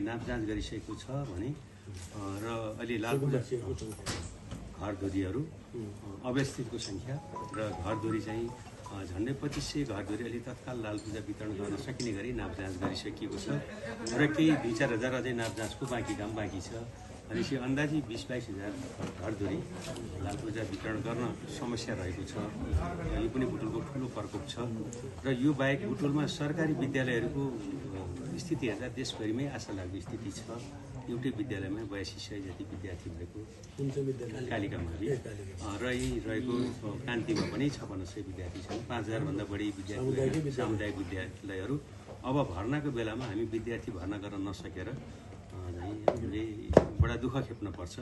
नाप जाँच गरिसकेको छ भने र अहिले लालपूजा घरधुरीहरू अवस्थितको संख्या र घरधुरी चाहिँ झन्डै 2500 घरधुरी अहिले तत्काल लालपूजा वितरण गर्न सकिने गरी नाप जाँच गरिसकिएको छ र केही 2-4 हजार अझै नाप जाँचको काम बाँकी छ। भनेपछि अन्दाजी 20-22 हजार घरधुरी लालपूजा वितरण गर्न समस्या रहेको छ। यो पनि बुटुलको ठुलो प्रकोप छ र यो बाहेक बुटुलमा सरकारी विद्यालयहरूको स्थिति हेर्दा देशभरिमै आशा लाग्दो स्थिति छ। एउटै विद्यालयमा 8200 जति विद्यार्थी भएको कालिका मावि र यही रहेको कान्तिमा पनि 5600 विद्यार्थी छन्। 5000 भन्दा बढी विद्यार्थी सामुदायिक विद्यालयहरू अब भर्नाको बेलामा हामी विद्यार्थी भर्ना गर्न नसकेर हामीले बडा दुःख खेप्न पर्छ।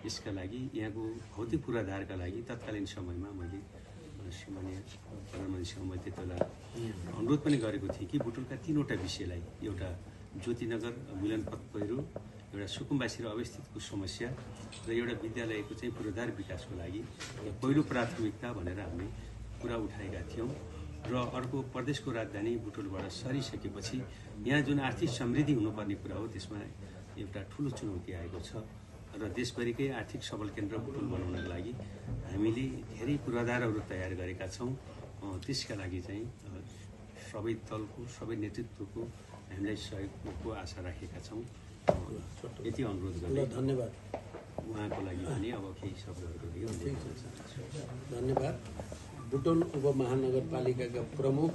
यसका लागि यहाँको भौतिक पूर्वाधारका लागि तत्कालीन समयमा मैले सम्माननीय प्रधानमन्त्रीसँग मैले त्यतिबेला अनुरोध पनि गरेको थिएँ कि बुटुलका 3वटा विषयलाई, एउटा ज्योतिनगर मिलनपथ पहिरो, एउटा सुकुम्बासी र अवस्थितको समस्या र एउटा विद्यालयको चाहिँ पूर्वाधार विकासको लागि पहिलो प्राथमिकता भनेर हामीले कुरा उठाएका थियौँ। र अर्को प्रदेशको राजधानी बुटुलबाट सरिसकेपछि यहाँ जुन आर्थिक समृद्धि हुनुपर्ने कुरा हो त्यसमा एउटा ठुलो चुनौती आएको छ र देशभरिकै आर्थिक सबल केन्द्र बुटुल बनाउनको लागि हामीले धेरै पूर्वाधारहरू तयार गरेका छौँ। त्यसका लागि चाहिँ सबै दलको सबै नेतृत्वको हामीलाई सहयोगको आशा राखेका छौँ। यति अनुरोध गर्ने। धन्यवाद उहाँको लागि पनि अब केही शब्दहरूको लागि धन्यवाद। बुटोल उपमहानगरपालिकाका प्रमुख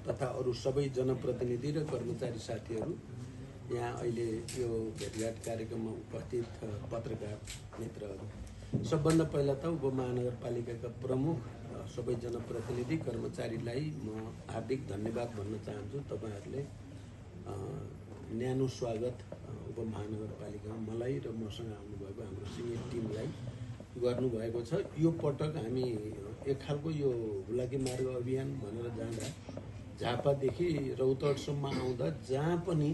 तथा अरू सबै जनप्रतिनिधि र कर्मचारी साथीहरू, यहाँ अहिले यो भेटघाट कार्यक्रममा उपस्थित पत्रकार मित्रहरू, सबभन्दा पहिला त उपमहानगरपालिकाका प्रमुख सबै जनप्रतिनिधि कर्मचारीलाई म हार्दिक धन्यवाद भन्न चाहन्छु। तपाईँहरूले न्यानो स्वागत उपमहानगरपालिकामा मलाई र मसँग आउनुभएको हाम्रो सिनियर टिमलाई गर्नुभएको छ। यो पटक हामी एक खालको यो हुलाकी मार्ग अभियान भनेर जाँदा झापादेखि रौतहटसम्म आउँदा जहाँ पनि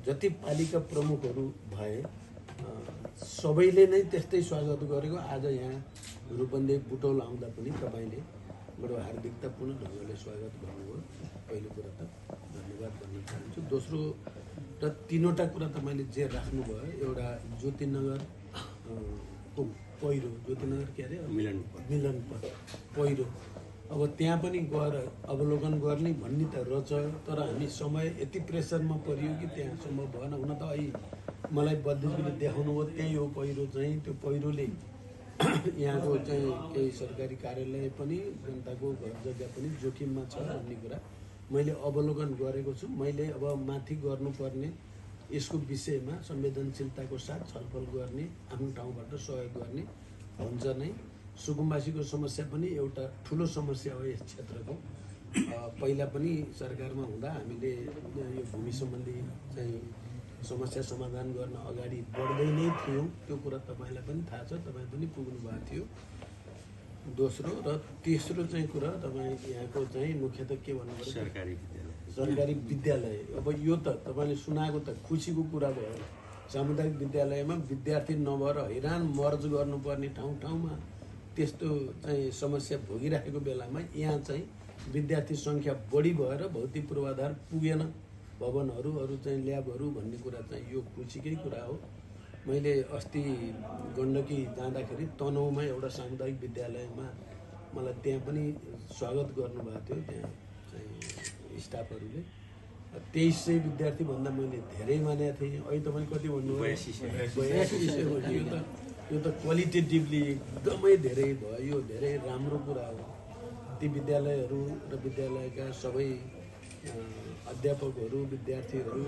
जति पालिका प्रमुखहरू भए सबैले नै त्यस्तै स्वागत गरेको। आज यहाँ रूपन्देही बुटोल आउँदा पनि तपाईँले बडो हार्दिकतापूर्ण ढङ्गले स्वागत गर्नुभयो। पहिलो कुरा त धन्यवाद भन्न चाहन्छु। दोस्रो र 3वटा कुरा तपाईँले जे राख्नुभयो, एउटा ज्योतिनगर को पहिरो, ज्योतिनगर के अरे मिलनपथ पहिरो, अब त्यहाँ पनि गएर अवलोकन गर्ने भन्ने त रहेछ, तर हामी समय यति प्रेसरमा परियो कि त्यहाँ सम्भव भएन। हुन त अहिले मलाई बद्धिसले देखाउनु भयो त्यही हो पहिरो चाहिँ। त्यो पहिरोले यहाँको चाहिँ केही सरकारी कार्यालय पनि जनताको घर जग्गा पनि जोखिममा छ भन्ने कुरा मैले अवलोकन गरेको छु। मैले अब माथि गर्नुपर्ने यसको विषयमा संवेदनशीलताको साथ छलफल गर्ने, आफ्नो ठाउँबाट सहयोग गर्ने हुन्छ नै। सुकुम्बासीको समस्या पनि एउटा ठुलो समस्या हो यस क्षेत्रको। पहिला पनि सरकारमा हुँदा हामीले यो भूमि सम्बन्धी चाहिँ समस्या समाधान गर्न अगाडि बढ्दै नै थियौँ। त्यो कुरा तपाईँलाई पनि थाहा छ, तपाईँ पनि पुग्नु भएको थियो। दोस्रो र तेस्रो चाहिँ कुरा तपाईँ यहाँको चाहिँ मुख्यतः के भन्नुभयो, सरकारी विद्यालय। अब यो त तपाईँले सुनाएको त खुसीको कुरा भयो। सामुदायिक विद्यालयमा विद्यार्थी नभएर हैरान मर्ज गर्नुपर्ने ठाउँमा त्यस्तो चाहिँ समस्या भोगिरहेको बेलामा यहाँ चाहिँ विद्यार्थी सङ्ख्या बढी भएर भौतिक पूर्वाधार पुगेन, भवनहरू अरू चाहिँ ल्याबहरू भन्ने कुरा चाहिँ यो खुसीकै कुरा हो। मैले अस्ति गण्डकी जाँदाखेरि तनहुँमा एउटा सामुदायिक विद्यालयमा मलाई त्यहाँ पनि स्वागत गर्नुभएको थियो। त्यहाँ चाहिँ स्टाफहरूले 2300 विद्यार्थीभन्दा मैले धेरै मानेको थिएँ। अहिले तपाईँ कति भन्नुभयो? 8200। यो त क्वालिटेटिभली एकदमै धेरै भयो। यो धेरै राम्रो कुरा हो। ती विद्यालयहरू र विद्यालयका सबै अध्यापकहरू, विद्यार्थीहरू,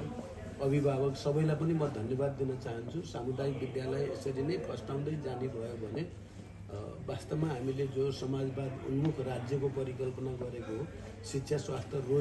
अभिभावक सबैलाई पनि म धन्यवाद दिन चाहन्छु। सामुदायिक विद्यालय यसरी नै फस्टाउँदै जाने भयो भने वास्तवमा हामीले जो समाजवाद उन्मुख राज्यको परिकल्पना गरेको हो, शिक्षा, स्वास्थ्य, रोजगार